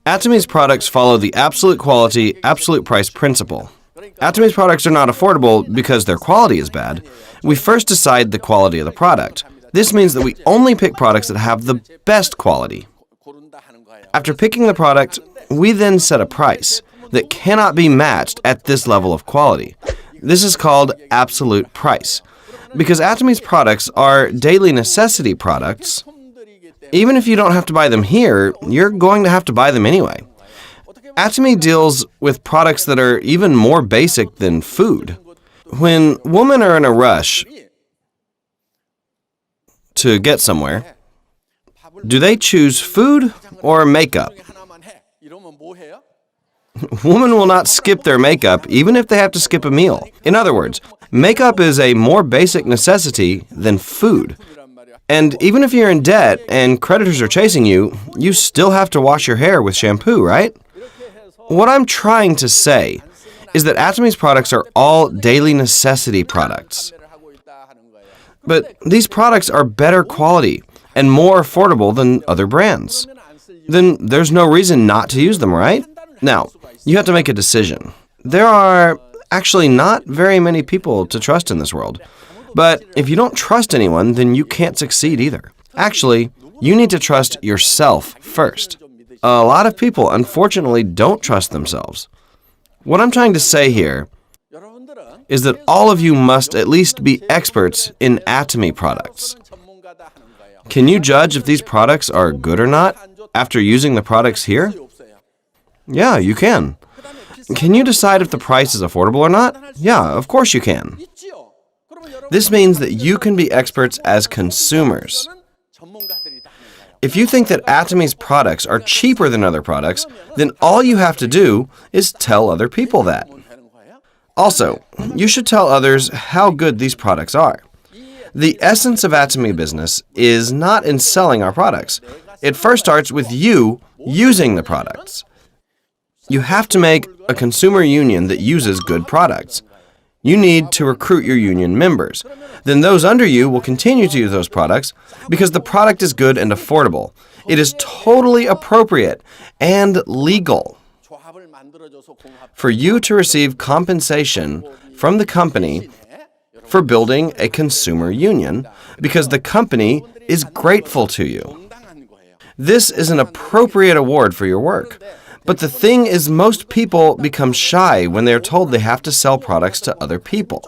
Atomy's products follow the absolute quality, absolute price principle. Atomy's products are not affordable because their quality is bad. We first decide the quality of the product. This means that we only pick products that have the best quality. After picking the product, we then set a price that cannot be matched at this level of quality. This is called absolute price. Because Atomy's products are daily necessity products, even if you don't have to buy them here, you're going to have to buy them anyway. Atomy deals with products that are even more basic than food. When women are in a rush to get somewhere, do they choose food or makeup? Women will not skip their makeup even if they have to skip a meal. In other words, makeup is a more basic necessity than food. And even if you're in debt and creditors are chasing you, you still have to wash your hair with shampoo, right? What I'm trying to say is that Atomy's products are all daily necessity products. But these products are better quality and more affordable than other brands. Then there's no reason not to use them, right? Now, you have to make a decision. There are actually not very many people to trust in this world. But if you don't trust anyone, then you can't succeed either. Actually, you need to trust yourself first. A lot of people, unfortunately, don't trust themselves. What I'm trying to say here is that all of you must at least be experts in Atomy products. Can you judge if these products are good or not after using the products here? Yeah, you can. Can you decide if the price is affordable or not? Yeah, of course you can. This means that you can be experts as consumers. If you think that Atomy's products are cheaper than other products, then all you have to do is tell other people that. Also, you should tell others how good these products are. The essence of Atomy business is not in selling our products. It first starts with you using the products. You have to make a consumer union that uses good products. You need to recruit your union members. Then those under you will continue to use those products because the product is good and affordable. It is totally appropriate and legal for you to receive compensation from the company for building a consumer union because the company is grateful to you. This is an appropriate award for your work. But the thing is, most people become shy when they are told they have to sell products to other people.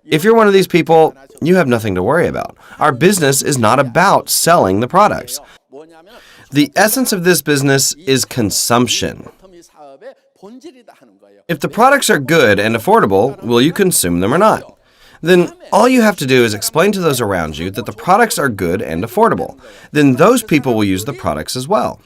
If you're one of these people, you have nothing to worry about. Our business is not about selling the products. The essence of this business is consumption. If the products are good and affordable, will you consume them or not? Then all you have to do is explain to those around you that the products are good and affordable. Then those people will use the products as well.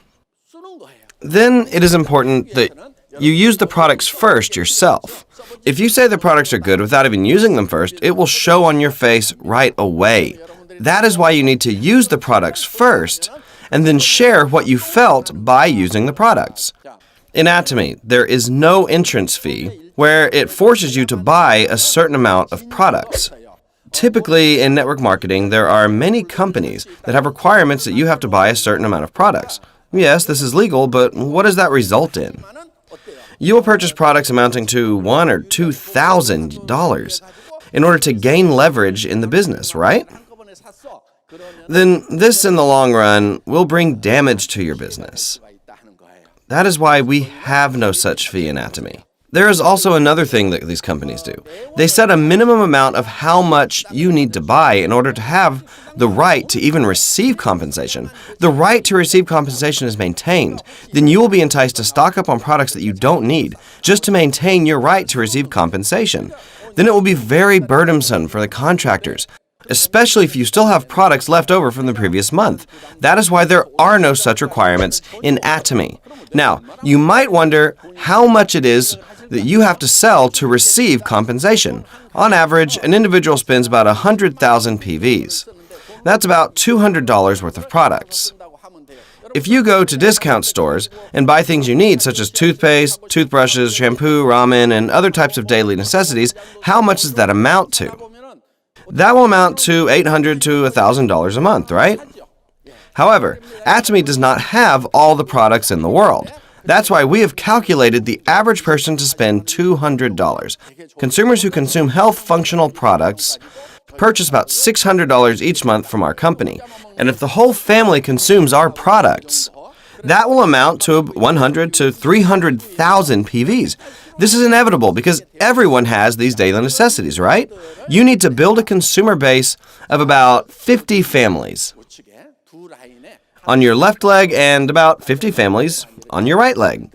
Then it is important that you use the products first yourself. If you say the products are good without even using them first, it will show on your face right away. That is why you need to use the products first and then share what you felt by using the products. In Atomy, there is no entrance fee where it forces you to buy a certain amount of products. Typically, in network marketing, there are many companies that have requirements that you have to buy a certain amount of products. Yes, this is legal, but what does that result in? You will purchase products amounting to $1,000 or $2,000 in order to gain leverage in the business, right? Then this, in the long run, will bring damage to your business. That is why we have no such fee in Atomy. There is also another thing that these companies do. They set a minimum amount of how much you need to buy in order to have the right to even receive compensation. The right to receive compensation is maintained. Then you will be enticed to stock up on products that you don't need just to maintain your right to receive compensation. Then it will be very burdensome for the contractors, especially if you still have products left over from the previous month. That is why there are no such requirements in Atomy. Now, you might wonder how much it is that you have to sell to receive compensation. On average, an individual spends about 100,000 PVs. That's about $200 worth of products. If you go to discount stores and buy things you need, such as toothpaste, toothbrushes, shampoo, ramen, and other types of daily necessities, how much does that amount to? That will amount to $800 to $1,000 a month, right? However, Atomy does not have all the products in the world. That's why we have calculated the average person to spend $200. Consumers who consume health functional products purchase about $600 each month from our company. And if the whole family consumes our products, that will amount to 100 to 300,000 PVs. This is inevitable because everyone has these daily necessities, right? You need to build a consumer base of about 50 families on your left leg and about 50 families on your right leg.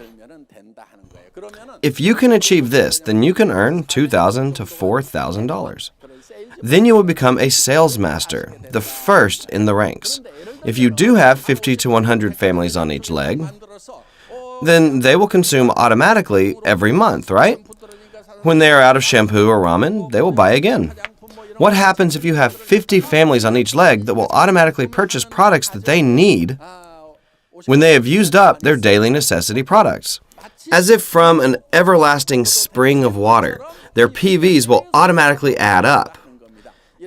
If you can achieve this, then you can earn $2,000 to $4,000. Then you will become a sales master, the first in the ranks. If you do have 50 to 100 families on each leg, then they will consume automatically every month, right? When they are out of shampoo or ramen, they will buy again. What happens if you have 50 families on each leg that will automatically purchase products that they need when they have used up their daily necessity products? As if from an everlasting spring of water, their PVs will automatically add up.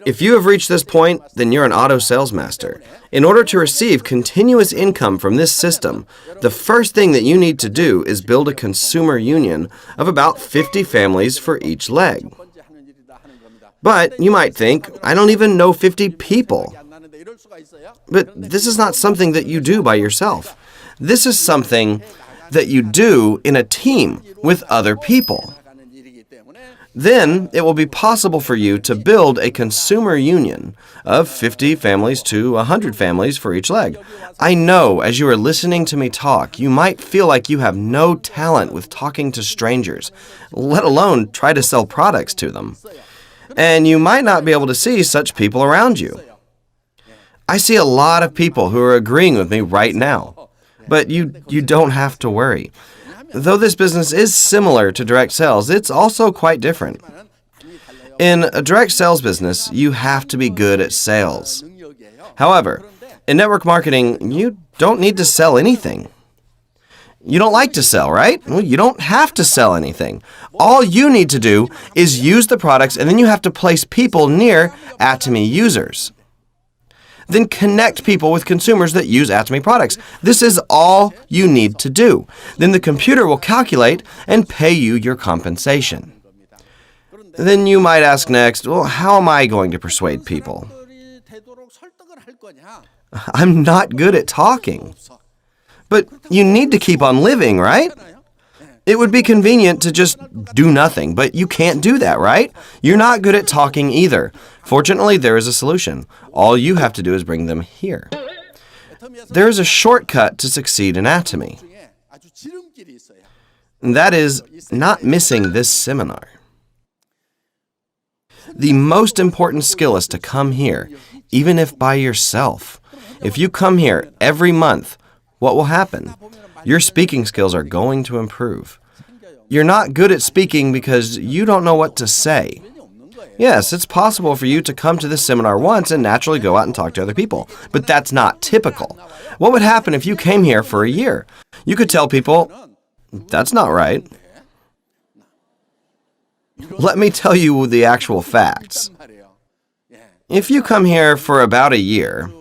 If you have reached this point, then you're an auto sales master. In order to receive continuous income from this system, the first thing that you need to do is build a consumer union of about 50 families for each leg. But you might think, I don't even know 50 people. But this is not something that you do by yourself. This is something that you do in a team with other people. Then it will be possible for you to build a consumer union of 50 families to 100 families for each leg. I know as you are listening to me talk, you might feel like you have no talent with talking to strangers, let alone try to sell products to them. And you might not be able to see such people around you. I see a lot of people who are agreeing with me right now, but you don't have to worry. Though this business is similar to direct sales, it's also quite different. In a direct sales business, you have to be good at sales. However, in network marketing, you don't need to sell anything. You don't like to sell, right? Well, you don't have to sell anything. All you need to do is use the products, and then you have to place people near Atomy users. Then connect people with consumers that use Atomy products. This is all you need to do. Then the computer will calculate and pay you your compensation. Then you might ask next, well, how am I going to persuade people? I'm not good at talking. But you need to keep on living, right? It would be convenient to just do nothing, but you can't do that, right? You're not good at talking either. Fortunately, there is a solution. All you have to do is bring them here. There is a shortcut to succeed in Atomy. And that is not missing this seminar. The most important skill is to come here, even if by yourself. If you come here every month, what will happen? Your speaking skills are going to improve. You're not good at speaking because you don't know what to say. Yes, it's possible for you to come to this seminar once and naturally go out and talk to other people, but that's not typical. What would happen if you came here for a year? You could tell people, that's not right. Let me tell you the actual facts. If you come here for about a year,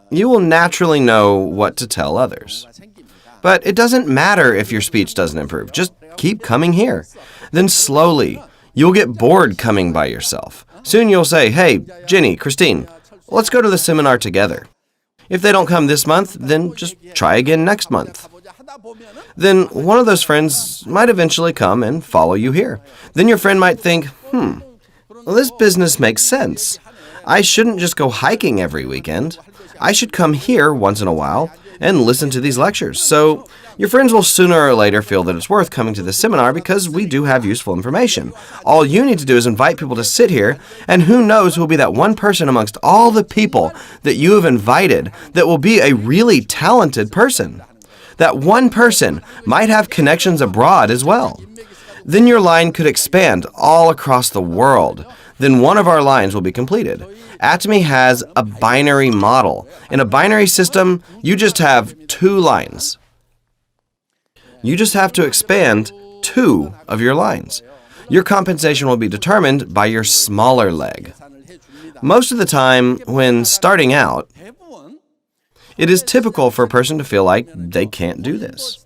you will naturally know what to tell others. But it doesn't matter if your speech doesn't improve. Just keep coming here. Then slowly, you'll get bored coming by yourself. Soon you'll say, hey, Jenny, Christine, let's go to the seminar together. If they don't come this month, then just try again next month. Then one of those friends might eventually come and follow you here. Then your friend might think, well, this business makes sense. I shouldn't just go hiking every weekend. I should come here once in a while and listen to these lectures. So your friends will sooner or later feel that it's worth coming to this seminar because we do have useful information. All you need to do is invite people to sit here, and who knows who will be that one person amongst all the people that you have invited that will be a really talented person. That one person might have connections abroad as well. Then your line could expand all across the world. Then one of our lines will be completed. Atomy has a binary model. In a binary system, you just have 2 lines. You just have to expand 2 of your lines. Your compensation will be determined by your smaller leg. Most of the time, when starting out, it is typical for a person to feel like they can't do this.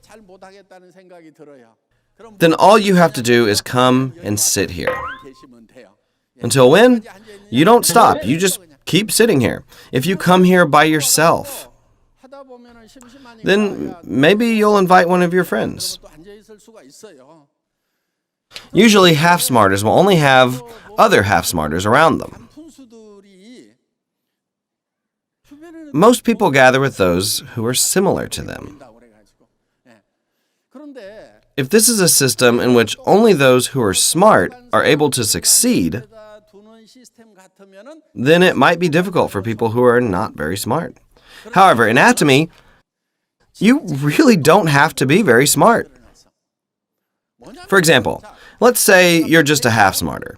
Then all you have to do is come and sit here. Until when? You don't stop. You just keep sitting here. If you come here by yourself, then maybe you'll invite one of your friends. Usually half-smarters will only have other half-smarters around them. Most people gather with those who are similar to them. If this is a system in which only those who are smart are able to succeed, then it might be difficult for people who are not very smart. However, in Atomy, you really don't have to be very smart. For example, let's say you're just a half-smarter.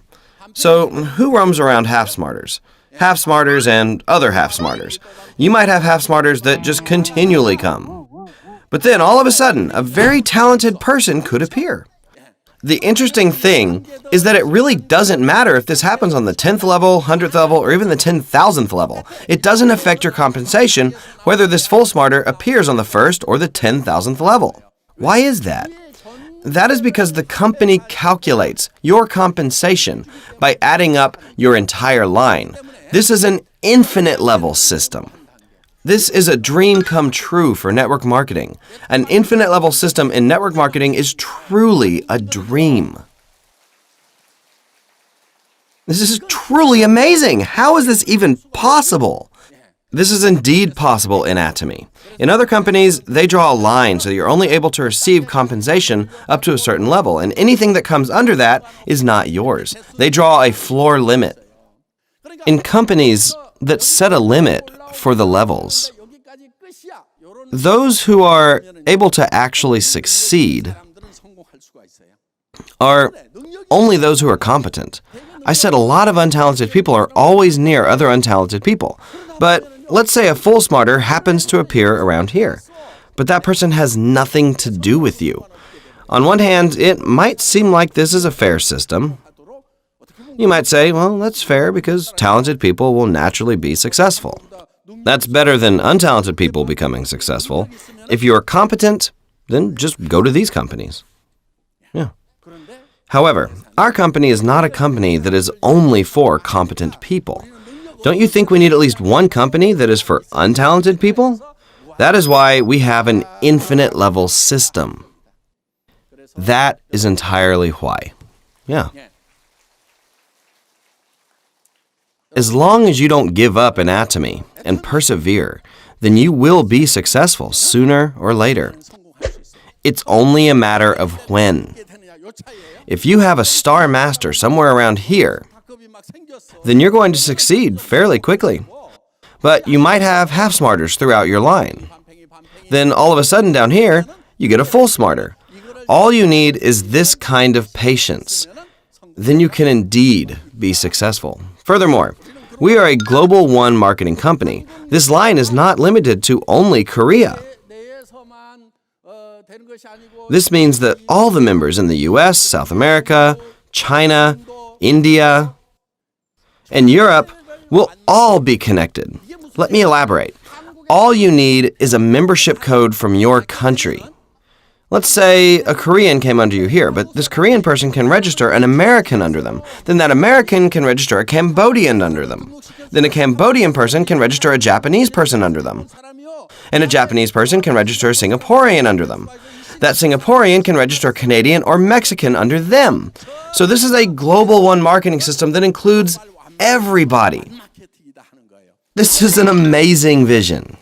So who roams around half-smarters? Half-smarters and other half-smarters. You might have half-smarters that just continually come. But then, all of a sudden, a very talented person could appear. The interesting thing is that it really doesn't matter if this happens on the 10th level, 100th level, or even the 10,000th level. It doesn't affect your compensation whether this full smarter appears on the 1st or the 10,000th level. Why is that? That is because the company calculates your compensation by adding up your entire line. This is an infinite level system. This is a dream come true for network marketing. An infinite level system in network marketing is truly a dream. This is truly amazing. How is this even possible? This is indeed possible in Atomy. In other companies, they draw a line so you're only able to receive compensation up to a certain level, and anything that comes under that is not yours. They draw a floor limit. In companies that set a limit for the levels, those who are able to actually succeed are only those who are competent. I said a lot of untalented people are always near other untalented people. But let's say a full smarter happens to appear around here. But that person has nothing to do with you. On one hand, it might seem like this is a fair system. You might say, well, that's fair because talented people will naturally be successful. That's better than untalented people becoming successful. If you're competent, then just go to these companies. Yeah. However, our company is not a company that is only for competent people. Don't you think we need at least one company that is for untalented people? That is why we have an infinite level system. That is entirely why. Yeah. As long as you don't give up in Atomy and persevere, then you will be successful sooner or later. It's only a matter of when. If you have a star master somewhere around here, then you're going to succeed fairly quickly. But you might have half-smarters throughout your line. Then all of a sudden down here, you get a full smarter. All you need is this kind of patience. Then you can indeed be successful. Furthermore, we are a Global One marketing company. This line is not limited to only Korea. This means that all the members in the US, South America, China, India, and Europe will all be connected. Let me elaborate. All you need is a membership code from your country. Let's say a Korean came under you here, but this Korean person can register an American under them. Then that American can register a Cambodian under them. Then a Cambodian person can register a Japanese person under them. And a Japanese person can register a Singaporean under them. That Singaporean can register a Canadian or Mexican under them. So this is a Global One marketing system that includes everybody. This is an amazing vision.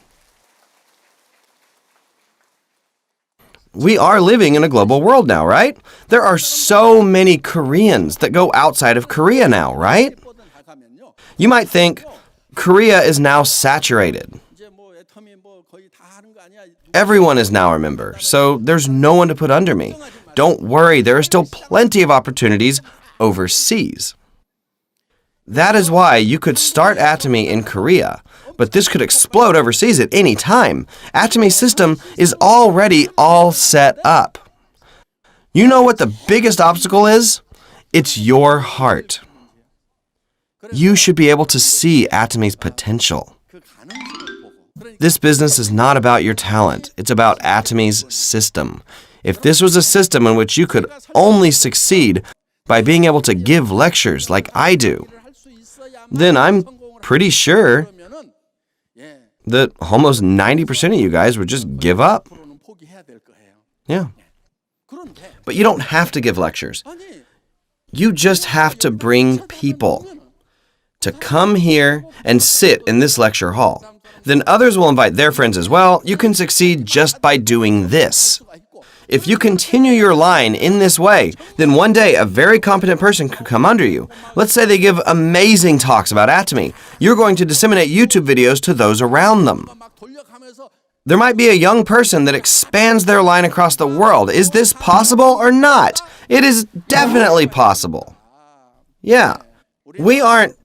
We are living in a global world now, right? There are so many Koreans that go outside of Korea now, right? You might think Korea is now saturated. Everyone is now a member, so there's no one to put under me. Don't worry, there are still plenty of opportunities overseas. That is why you could start Atomy in Korea, but this could explode overseas at any time. Atomy's system is already all set up. You know what the biggest obstacle is? It's your heart. You should be able to see Atomy's potential. This business is not about your talent. It's about Atomy's system. If this was a system in which you could only succeed by being able to give lectures like I do, then I'm pretty sure that almost 90% of you guys would just give up. Yeah. But you don't have to give lectures. You just have to bring people to come here and sit in this lecture hall. Then others will invite their friends as well. You can succeed just by doing this. If you continue your line in this way, then one day a very competent person could come under you. Let's say they give amazing talks about Atomy. You're going to disseminate YouTube videos to those around them. There might be a young person that expands their line across the world. Is this possible or not? It is definitely possible. Yeah. We aren't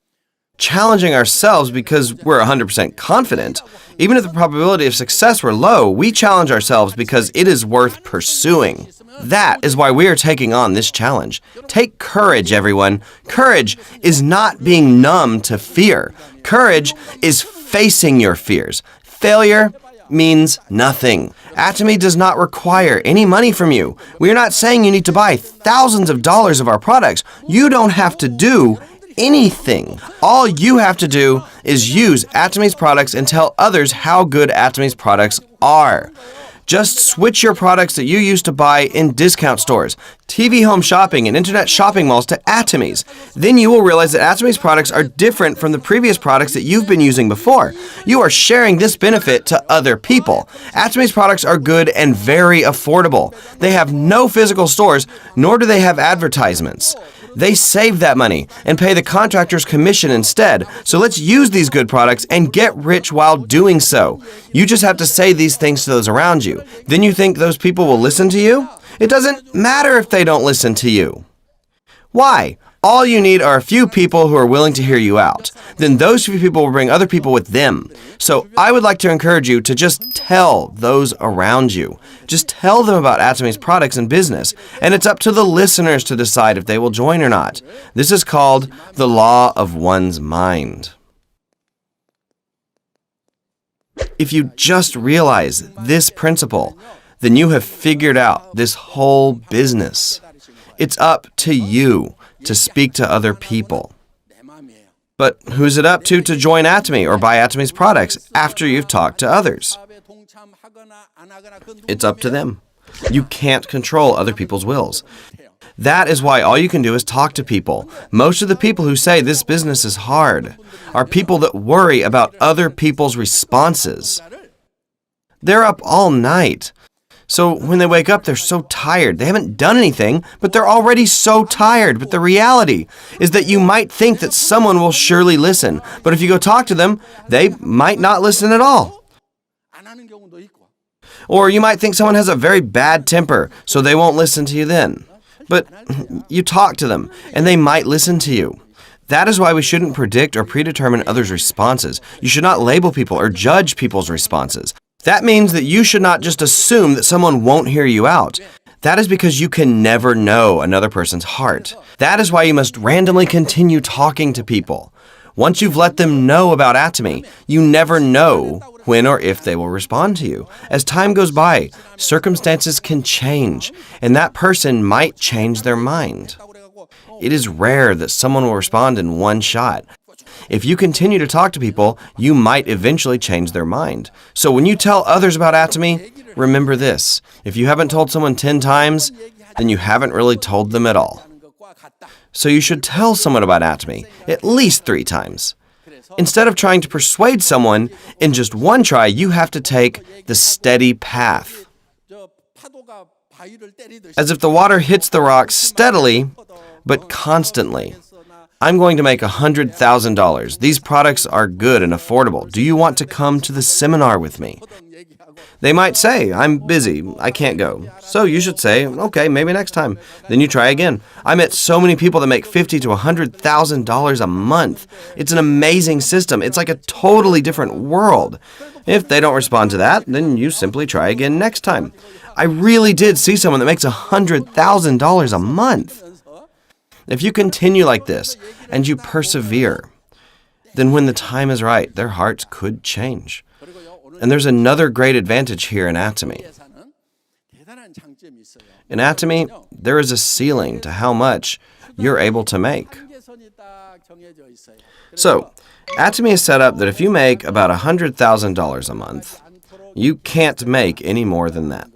challenging ourselves because we're 100% confident. Even if the probability of success were low, we challenge ourselves because it is worth pursuing. That is why we are taking on this challenge. Take courage, everyone. Courage is not being numb to fear. Courage is facing your fears. Failure means nothing. Atomy does not require any money from you. We are not saying you need to buy thousands of dollars of our products. You don't have to do anything. All you have to do is use Atomy's products and tell others how good Atomy's products are. Just switch your products that you used to buy in discount stores, TV home shopping, and internet shopping malls to Atomy's. Then you will realize that Atomy's products are different from the previous products that you've been using before. You are sharing this benefit to other people. Atomy's products are good and very affordable. They have no physical stores, nor do they have advertisements. They save that money and pay the contractor's commission instead. So let's use these good products and get rich while doing so. You just have to say these things to those around you. Then you think those people will listen to you? It doesn't matter if they don't listen to you. Why? All you need are a few people who are willing to hear you out. Then those few people will bring other people with them. So I would like to encourage you to just tell those around you. Just tell them about Atomy's products and business. And it's up to the listeners to decide if they will join or not. This is called the law of one's mind. If you just realize this principle, then you have figured out this whole business. It's up to you to speak to other people. But who's it up to join Atomy or buy Atomy's products after you've talked to others? It's up to them. You can't control other people's wills. That is why all you can do is talk to people. Most of the people who say this business is hard are people that worry about other people's responses. They're up all night. So when they wake up, they're so tired. They haven't done anything, but they're already so tired. But the reality is that you might think that someone will surely listen. But if you go talk to them, they might not listen at all. Or you might think someone has a very bad temper, so they won't listen to you then. But you talk to them, and they might listen to you. That is why we shouldn't predict or predetermine others' responses. You should not label people or judge people's responses. That means that you should not just assume that someone won't hear you out. That is because you can never know another person's heart. That is why you must randomly continue talking to people. Once you've let them know about Atomy, you never know when or if they will respond to you. As time goes by, circumstances can change, and that person might change their mind. It is rare that someone will respond in one shot. If you continue to talk to people, you might eventually change their mind. So when you tell others about Atomy, remember this. If you haven't told someone 10 times, then you haven't really told them at all. So you should tell someone about Atomy at least 3 times. Instead of trying to persuade someone in just one try, you have to take the steady path. As if the water hits the rocks steadily, but constantly. I'm going to make $100,000. These products are good and affordable. Do you want to come to the seminar with me? They might say, I'm busy, I can't go. So you should say, okay, maybe next time. Then you try again. I met so many people that make $50,000 to $100,000 a month. It's an amazing system. It's like a totally different world. If they don't respond to that, then you simply try again next time. I really did see someone that makes $100,000 a month. If you continue like this and you persevere, then when the time is right, their hearts could change. And there's another great advantage here in Atomy. In Atomy, there is a ceiling to how much you're able to make. So, Atomy is set up that if you make about $100,000 a month, you can't make any more than that.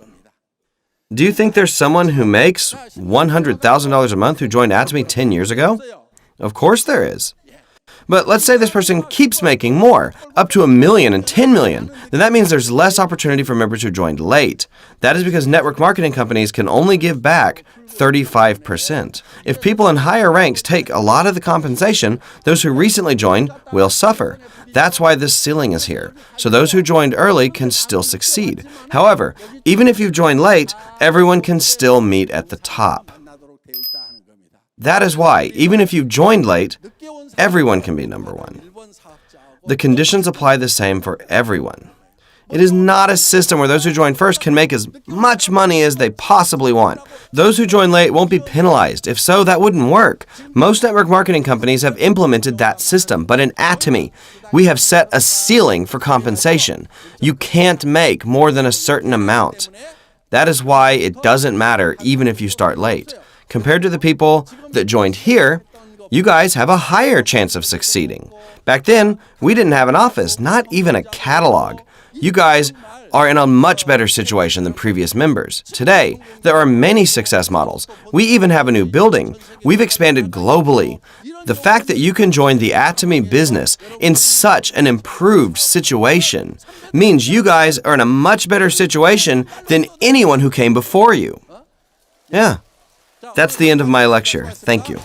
Do you think there's someone who makes $100,000 a month who joined Atomy 10 years ago? Of course there is. But let's say this person keeps making more, up to $1 million and $10 million. Then that means there's less opportunity for members who joined late. That is because network marketing companies can only give back 35%. If people in higher ranks take a lot of the compensation, those who recently joined will suffer. That's why this ceiling is here, so those who joined early can still succeed. However, even if you've joined late, everyone can still meet at the top. That is why, even if you've joined late, everyone can be number one. The conditions apply the same for everyone. It is not a system where those who join first can make as much money as they possibly want. Those who join late won't be penalized. If so, that wouldn't work. Most network marketing companies have implemented that system, but in Atomy, we have set a ceiling for compensation. You can't make more than a certain amount. That is why it doesn't matter even if you start late. Compared to the people that joined here, you guys have a higher chance of succeeding. Back then, we didn't have an office, not even a catalog. You guys are in a much better situation than previous members. Today, there are many success models. We even have a new building. We've expanded globally. The fact that you can join the Atomy business in such an improved situation means you guys are in a much better situation than anyone who came before you. Yeah, that's the end of my lecture. Thank you.